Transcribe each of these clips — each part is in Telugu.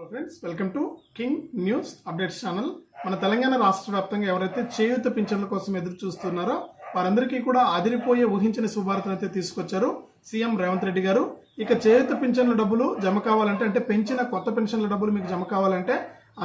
Hello friends, welcome to king news updates channel. మన తెలంగాణ రాష్ట్ర వ్యాప్తంగా ఎవరైతే చేయూత పింఛన్ల కోసం ఎదురు చూస్తున్నారో వారందరికీ కూడా అదిరిపోయే ఊహించిన శుభార్తను అయితే తీసుకొచ్చారు సీఎం రేవంత్ రెడ్డి గారు. ఇక చేయూత పింఛన్ల డబ్బులు జమ కావాలంటే, అంటే పెంచిన కొత్త పెన్షన్ల డబ్బులు మీకు జమ కావాలంటే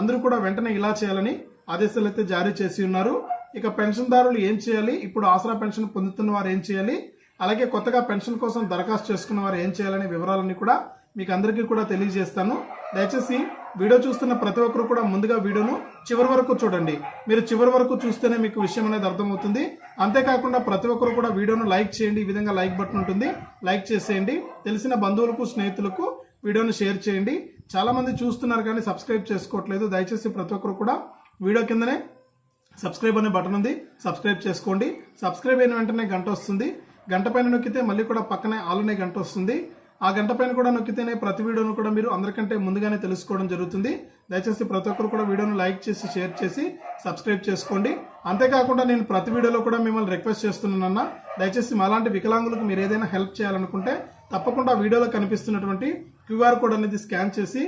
అందరూ కూడా వెంటనే ఇలా చేయాలని ఆదేశాలు అయితే జారీ చేసి ఉన్నారు. ఇక పెన్షన్దారులు ఏం చేయాలి, ఇప్పుడు ఆసరా పెన్షన్ పొందుతున్న వారు ఏం చేయాలి, అలాగే కొత్తగా పెన్షన్ కోసం దరఖాస్తు చేసుకున్న వారు ఏం చేయాలనే వివరాలన్నీ కూడా మీకు అందరికీ కూడా తెలియజేస్తాను. దయచేసి వీడియో చూస్తున్న ప్రతి ఒక్కరు కూడా ముందుగా వీడియోను చివరి వరకు చూడండి. మీరు చివరి వరకు చూస్తేనే మీకు విషయం అనేది అర్థమవుతుంది. అంతేకాకుండా ప్రతి ఒక్కరు కూడా వీడియోను లైక్ చేయండి. ఈ విధంగా లైక్ బటన్ ఉంటుంది, లైక్ చేసేయండి. తెలిసిన బంధువులకు, స్నేహితులకు వీడియోను షేర్ చేయండి. చాలా మంది చూస్తున్నారు కానీ సబ్స్క్రైబ్ చేసుకోవట్లేదు. దయచేసి ప్రతి ఒక్కరు కూడా వీడియో కిందనే సబ్స్క్రైబ్ అనే బటన్ ఉంది, సబ్స్క్రైబ్ చేసుకోండి. సబ్స్క్రైబ్ అయిన వెంటనే గంట వస్తుంది. గంట పైన నొక్కితే మళ్ళీ కూడా పక్కనే ఆల్ అనే గంట వస్తుంది. ఆ గంట పైన కూడా నొక్కితేనే ప్రతి వీడియోను కూడా మీరు అందరికంటే ముందుగానే తెలుసుకోవడం జరుగుతుంది. దయచేసి ప్రతి ఒక్కరు కూడా వీడియోను లైక్ చేసి, షేర్ చేసి, సబ్స్క్రైబ్ చేసుకోండి. అంతేకాకుండా నేను ప్రతి వీడియోలో కూడా మిమ్మల్ని రిక్వెస్ట్ చేస్తున్నానన్నా, దయచేసి మాలాంటి వికలాంగులకు మీరు ఏదైనా హెల్ప్ చేయాలనుకుంటే తప్పకుండా వీడియోలో కనిపిస్తున్నటువంటి క్యూఆర్ కోడ్ అనేది స్కాన్ చేసి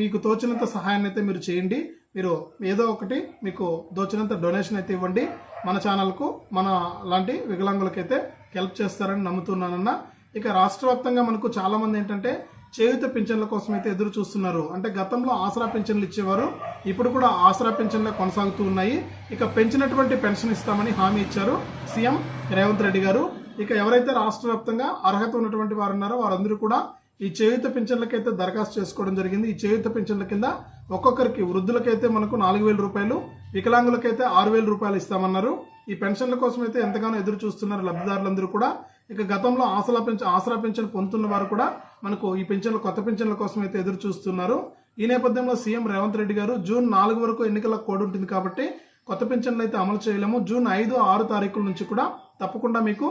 మీకు తోచినంత సహాయాన్ని అయితే మీరు చేయండి. మీరు ఏదో ఒకటి మీకు దోచినంత డొనేషన్ అయితే ఇవ్వండి. మన ఛానల్కు, మన లాంటి వికలాంగులకైతే హెల్ప్ చేస్తారని నమ్ముతున్నానన్నా. ఇక రాష్ట్ర వ్యాప్తంగా మనకు చాలా మంది ఏంటంటే చేయూత పింఛన్ల కోసం అయితే ఎదురు చూస్తున్నారు. అంటే గతంలో ఆసరా పింఛన్లు ఇచ్చేవారు, ఇప్పుడు కూడా ఆసరా పింఛన్లే కొనసాగుతూ ఉన్నాయి. ఇక పెంచినటువంటి పెన్షన్ ఇస్తామని హామీ ఇచ్చారు సీఎం రేవంత్ రెడ్డి గారు. ఇక ఎవరైతే రాష్ట్ర వ్యాప్తంగా అర్హత ఉన్నటువంటి వారు ఉన్నారో వారందరూ కూడా ఈ చేయూత పింఛన్లకైతే దరఖాస్తు చేసుకోవడం జరిగింది. ఈ చేయూత పింఛన్ల కింద ఒక్కొక్కరికి, వృద్ధులకైతే మనకు 4,000 రూపాయలు, వికలాంగులకైతే 6,000 రూపాయలు ఇస్తామన్నారు. ఈ పెన్షన్ల కోసం అయితే ఎంతగానో ఎదురు చూస్తున్నారు లబ్ధిదారులందరూ కూడా. ఇక గతంలో ఆసరా పెన్షన్ పొందుతున్న వారు కూడా మనకు ఈ పెన్షన్ల, కొత్త పెన్షన్ల కోసం అయితే ఎదురు చూస్తున్నారు. ఈ నేపథ్యంలో సీఎం రేవంత్ రెడ్డి గారు జూన్ 4 వరకు ఎన్నికల కోడ్ ఉంటుంది కాబట్టి కొత్త పెన్షన్లు అయితే అమలు చేయలేము. జూన్ 5, 6 తారీఖుల నుంచి కూడా తప్పకుండా మీకు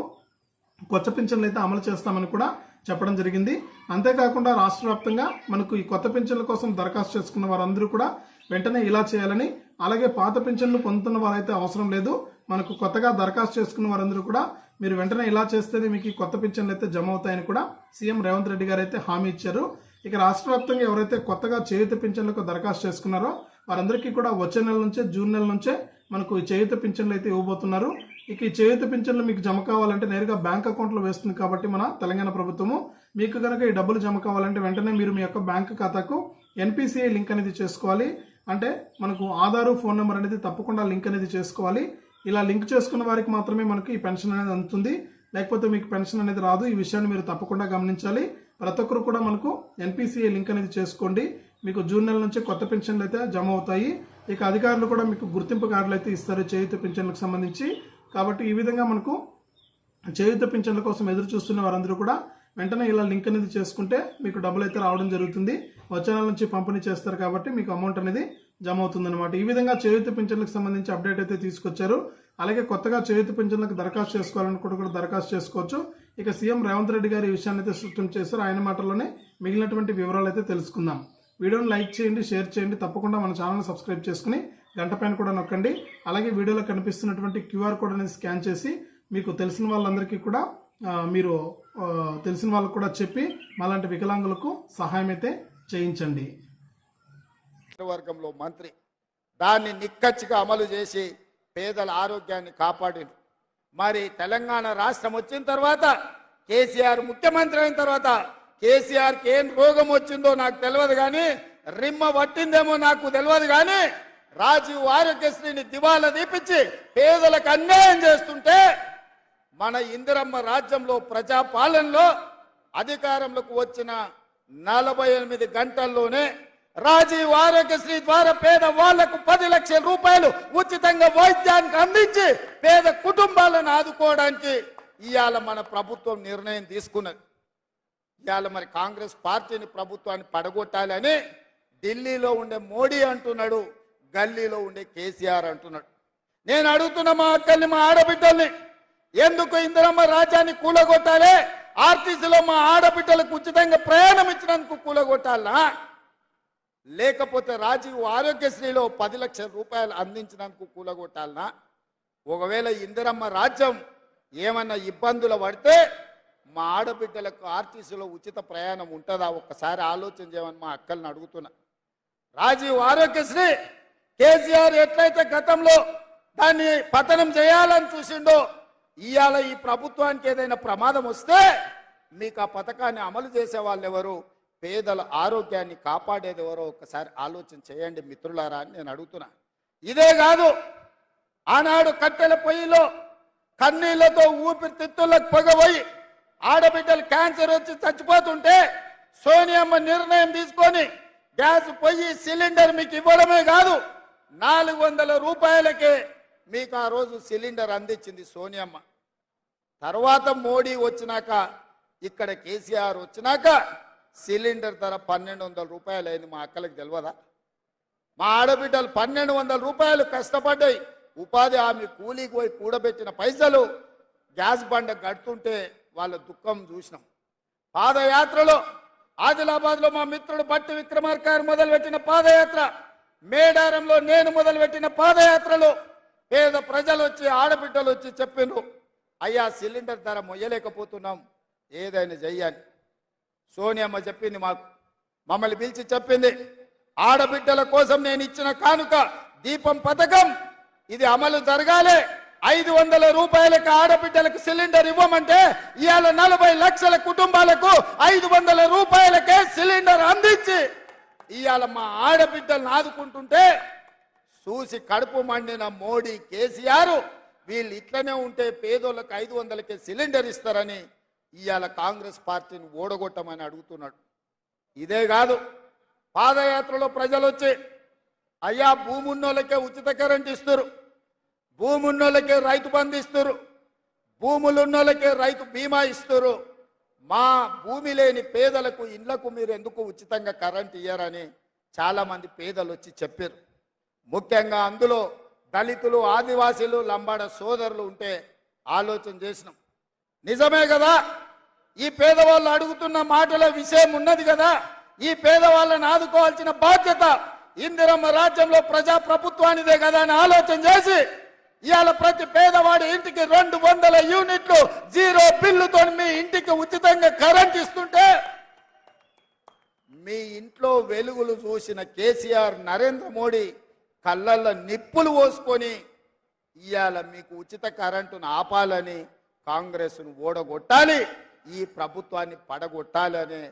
కొత్త పెన్షన్లు అయితే అమలు చేస్తామని కూడా చెప్పడం జరిగింది. అంతేకాకుండా రాష్ట్ర వ్యాప్తంగా మనకు ఈ కొత్త పెన్షన్ల కోసం దరఖాస్తు చేసుకున్న వారందరూ కూడా వెంటనే ఇలా చేయాలని, అలాగే పాత పెన్షన్లు పొందుతున్న వారైతే అవసరం లేదు, మనకు కొత్తగా దరఖాస్తు చేసుకున్న వారందరూ కూడా మీరు వెంటనే ఇలా చేస్తేనే మీకు ఈ కొత్త పెన్షన్లు అయితే జమ అవుతాయని కూడా సీఎం రేవంత్ రెడ్డి గారు అయితే హామీ ఇచ్చారు. ఇక రాష్ట్ర వ్యాప్తంగా ఎవరైతే కొత్తగా చేయూత పెన్షన్లకు దరఖాస్తు చేసుకున్నారో వారందరికీ కూడా వచ్చే నెల నుంచే, జూన్ నెల నుంచే మనకు ఈ చేయూత పెన్షన్లు అయితే ఇవ్వబోతున్నారు. ఇక ఈ చేయూత పెన్షన్లు మీకు జమ కావాలంటే నేరుగా బ్యాంక్ అకౌంట్లో వేస్తుంది కాబట్టి మన తెలంగాణ ప్రభుత్వము, మీకు కనుక ఈ డబ్బులు జమ కావాలంటే వెంటనే మీరు మీ యొక్క బ్యాంక్ ఖాతాకు ఎన్పిసిఐ లింక్ అనేది చేసుకోవాలి. అంటే మనకు ఆధారు, ఫోన్ నెంబర్ అనేది తప్పకుండా లింక్ అనేది చేసుకోవాలి. ఇలా లింక్ చేసుకున్న వారికి మాత్రమే మనకి ఈ పెన్షన్ అనేది అందుతుంది, లేకపోతే మీకు పెన్షన్ అనేది రాదు. ఈ విషయాన్ని మీరు తప్పకుండా గమనించాలి. ప్రతి ఒక్కరు కూడా మనకు ఎన్పిసిఐ లింక్ అనేది చేసుకోండి. మీకు జూన్ నెల నుంచి కొత్త పెన్షన్లు అయితే జమ అవుతాయి. ఇక అధికారులు కూడా మీకు గుర్తింపు కార్డులు అయితే ఇస్తారు చేయూత పెన్షన్లకు సంబంధించి. కాబట్టి ఈ విధంగా మనకు చేయూత పెన్షన్ల కోసం ఎదురు చూస్తున్న వారందరూ కూడా వెంటనే ఇలా లింక్ అనేది చేసుకుంటే మీకు డబ్బులు అయితే రావడం జరుగుతుంది. వచ్చే నెల నుంచి పంపిణీ చేస్తారు కాబట్టి మీకు అమౌంట్ అనేది జమ అవుతుంది అనమాట. ఈ విధంగా చేయూత పింఛన్లకు సంబంధించి అప్డేట్ అయితే తీసుకొచ్చారు. అలాగే కొత్తగా చేయూత పింఛన్లకు దరఖాస్తు చేసుకోవాలనుకుంటే కూడా దరఖాస్తు చేసుకోవచ్చు. ఇక సీఎం రేవంత్ రెడ్డి గారు ఈ విషయాన్ని అయితే స్పష్టం చేశారు. ఆయన మాటల్లోనే మిగిలినటువంటి వివరాలు అయితే తెలుసుకుందాం. వీడియోని లైక్ చేయండి, షేర్ చేయండి. తప్పకుండా మన ఛానల్ని సబ్స్క్రైబ్ చేసుకుని గంట పైన కూడా నొక్కండి. అలాగే వీడియోలో కనిపిస్తున్నటువంటి క్యూఆర్ కోడ్ అనేది స్కాన్ చేసి మీకు తెలిసిన వాళ్ళందరికీ కూడా మీరు తెలిసిన వాళ్ళకు కూడా చెప్పి మాలాంటి వికలాంగులకు సహాయం అయితే చేయించండి. వర్గంలో మంత్రి దాన్ని నిక్కచ్చిగా అమలు చేసి పేదల ఆరోగ్యాన్ని కాపాడింది. మరి తెలంగాణ రాష్ట్రం వచ్చిన తర్వాత, కేసీఆర్ ముఖ్యమంత్రి అయిన తర్వాత కేసీఆర్కి ఏం రోగం వచ్చిందో నాకు తెలియదు కానీ, రిమ్మ పట్టిందేమో నాకు తెలియదు కానీ, రాజీవ్ ఆరోగ్యశ్రీని దివాలా తీపించి పేదలకు అన్యాయం చేస్తుంటే మన ఇందిరమ్మ రాజ్యంలో, ప్రజాపాలనలో అధికారంలోకి వచ్చిన 48 గంటల్లోనే రాజీవ్ ఆరోగ్యశ్రీ ద్వారా పేద వాళ్లకు 10 లక్షల రూపాయలు ఉచితంగా వైద్యానికి అందించి పేద కుటుంబాలను ఆదుకోవడానికి ఇవాళ మన ప్రభుత్వం నిర్ణయం తీసుకున్నది. ఇవాళ మరి కాంగ్రెస్ పార్టీని, ప్రభుత్వాన్ని పడగొట్టాలని ఢిల్లీలో ఉండే మోడీ అంటున్నాడు, గల్లీలో ఉండే కేసీఆర్ అంటున్నాడు. నేను అడుగుతున్న మా అక్కల్ని, మా ఆడబిడ్డల్ని, ఎందుకు ఇందిరమ్మ రాజ్యాన్ని కూలగొట్టాలి? ఆర్టీసీలో మా ఆడబిడ్డలకు ఉచితంగా ప్రయాణం ఇచ్చినందుకు కూలగొట్టాలా? లేకపోతే రాజీవ్ ఆరోగ్యశ్రీలో 10 లక్షల రూపాయలు అందించినందుకు కూలగొట్టాలనా? ఒకవేళ ఇందిరమ్మ రాజ్యం ఏమన్నా ఇబ్బందులు పడితే మా ఆడబిడ్డలకు ఆర్టీసీలో ఉచిత ప్రయాణం ఉంటుందా? ఒక్కసారి ఆలోచన చేయమని మా అక్కల్ని అడుగుతున్నా. రాజీవ్ ఆరోగ్యశ్రీ కేసీఆర్ ఎట్లయితే గతంలో దాన్ని పతనం చేయాలని చూసిండో ఇవాళ ఈ ప్రభుత్వానికి ఏదైనా ప్రమాదం వస్తే మీకు ఆ పథకాన్ని అమలు చేసే వాళ్ళు ఎవరు, పేదల ఆరోగ్యాన్ని కాపాడేది ఎవరో ఒకసారి ఆలోచన చేయండి మిత్రులారా అని నేను అడుగుతున్నా. ఇదే కాదు, ఆనాడు కట్టెల పొయ్యిలో కన్నీళ్లతో ఊపిరితిత్తులకు పొగపోయి ఆడబిడ్డలు క్యాన్సర్ వచ్చి చచ్చిపోతుంటే సోనియమ్మ నిర్ణయం తీసుకొని గ్యాస్ పొయ్యి సిలిండర్ మీకు ఇవ్వడమే కాదు 400 రూపాయలకే మీకు ఆ రోజు సిలిండర్ అందించింది సోనియమ్మ. తర్వాత మోడీ వచ్చినాక ఇక్కడ కేసీఆర్ వచ్చినాక సిలిండర్ ధర 1200 రూపాయలు అయింది. మా అక్కలకు తెలియదా? మా ఆడబిడ్డలు 1200 రూపాయలు కష్టపడ్డాయి, ఉపాధి హామీ కూలీకి పోయి కూడబెట్టిన పైసలు గ్యాస్ బండ కడుతుంటే వాళ్ళ దుఃఖం చూసినాం. పాదయాత్రలో ఆదిలాబాద్లో మా మిత్రుడు బట్టి విక్రమార్క గారు మొదలుపెట్టిన పాదయాత్ర, మేడారంలో నేను మొదలుపెట్టిన పాదయాత్రలో పేద ప్రజలు వచ్చి ఆడబిడ్డలు వచ్చి చెప్పిండ్రు, అయ్యా సిలిండర్ ధర మొయ్యలేకపోతున్నాం, ఏదైనా చెయ్యాలి. సోనియమ్మ చెప్పింది, మమ్మల్ని పిలిచి చెప్పింది, ఆడబిడ్డల కోసం నేను ఇచ్చిన కానుక దీపం పథకం ఇది అమలు జరగాలి. 500 రూపాయలకు ఆడబిడ్డలకు సిలిండర్ ఇవ్వమంటే ఇవాళ 40 లక్షల కుటుంబాలకు 500 రూపాయలకే సిలిండర్ అందించి ఇవాళ మా ఆడబిడ్డలను ఆదుకుంటుంటే చూసి కడుపు మండిన మోడీ కేసీఆర్ వీళ్ళు ఇట్లనే ఉంటే పేదోళ్ళకి 500కే సిలిండర్ ఇస్తారని ఇవాళ కాంగ్రెస్ పార్టీని ఓడగొట్టమని అడుగుతున్నాడు. ఇదే కాదు, పాదయాత్రలో ప్రజలు వచ్చి అయ్యా భూమి ఉన్నోళ్ళకే ఉచిత కరెంట్ ఇస్తారు, భూమి ఉన్నోళ్ళకే రైతు బంధు ఇస్తారు, భూములు ఉన్నోళ్ళకే రైతు బీమా ఇస్తారు, మా భూమి లేని పేదలకు ఇళ్లకు మీరు ఎందుకు ఉచితంగా కరెంట్ ఇయ్యారని చాలా మంది పేదలు వచ్చి చెప్పారు. ముఖ్యంగా అందులో దళితులు, ఆదివాసీలు, లంబాడ సోదరులు ఉంటే ఆలోచన చేసినాం. నిజమే కదా, ఈ పేదవాళ్ళు అడుగుతున్న మాటల విషయం ఉన్నది కదా, ఈ పేదవాళ్ళని ఆదుకోవాల్సిన బాధ్యత ఇందిరమ్మ రాజ్యంలో ప్రజా ప్రభుత్వానిదే కదా అని ఆలోచన చేసి ఇవాళ ప్రతి పేదవాడి ఇంటికి 200 యూనిట్లు 0 బిల్లుతో మీ ఇంటికి ఉచితంగా కరెంట్ ఇస్తుంటే మీ ఇంట్లో వెలుగులు చూసిన కేసీఆర్, నరేంద్ర మోడీ కళ్ళల్లో నిప్పులు పోసుకొని ఇవాళ మీకు ఉచిత కరెంటును ఆపాలని కాంగ్రెస్ను ఓడగొట్టాలి, ఈ ప్రభుత్వాన్ని పడగొట్టాలని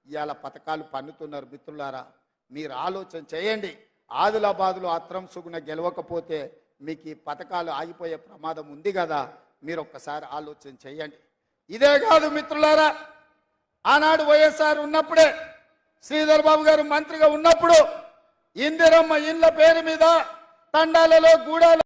ఇవాళ పథకాలు పన్నుతున్నారు. మిత్రులారా, మీరు ఆలోచన చేయండి. ఆదిలాబాద్లో అత్రం సుగుణ గెలవకపోతే మీకు ఈ పథకాలు ఆగిపోయే ప్రమాదం ఉంది కదా, మీరు ఒక్కసారి ఆలోచన చేయండి. ఇదే కాదు మిత్రులారా, ఆనాడు వైఎస్ఆర్ ఉన్నప్పుడే, శ్రీధర్ బాబు గారు మంత్రిగా ఉన్నప్పుడు ఇందిరమ్మ ఇండ్ల పేరు మీద తండాలలో, గూడాల